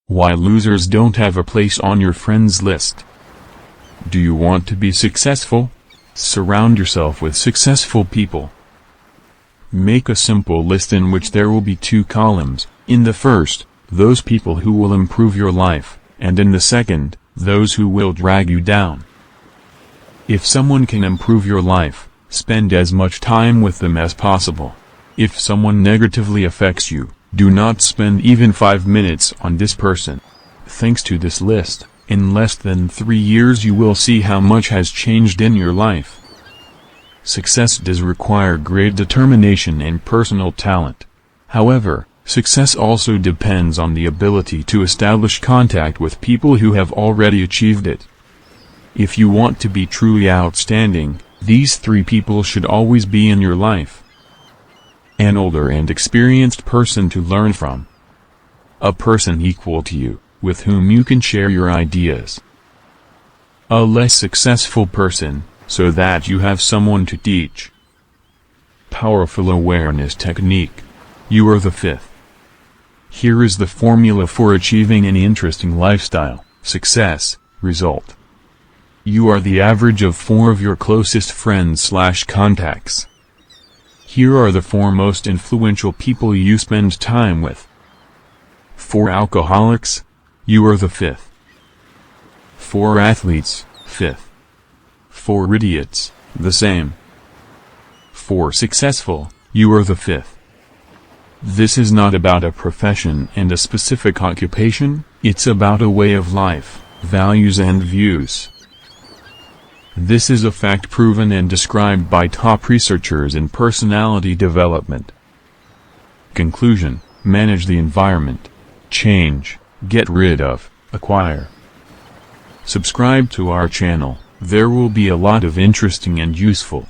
Why losers don't have a place on your friends list. Do you want to be successful? Surround yourself with successful people. Make a simple list in which there will be 2 columns, in the first, those people who will improve your life, and in the second, those who will drag you down. If someone can improve your life, spend as much time with them as possible. If someone negatively affects you, do not spend even 5 minutes on this person. Thanks to this list, in less than 3 years you will see how much has changed in your life. Success does require great determination and personal talent. However, success also depends on the ability to establish contact with people who have already achieved it. If you want to be truly outstanding, these 3 people should always be in your life. An older and experienced person to learn from. A person equal to you, with whom you can share your ideas. A less successful person, so that you have someone to teach. Powerful awareness technique. You are the 5th. Here is the formula for achieving an interesting lifestyle, success, result. You are the average of 4 of your closest friends/contacts. Here are the 4 most influential people you spend time with. 4 alcoholics, you are the 5th. 4 athletes, 5th. 4 idiots, the same. 4 successful, you are the 5th. This is not about a profession and a specific occupation, it's about a way of life, values and views. This is a fact proven and described by top researchers in personality development. Conclusion: manage the environment. Change, get rid of, acquire. Subscribe to our channel, there will be a lot of interesting and useful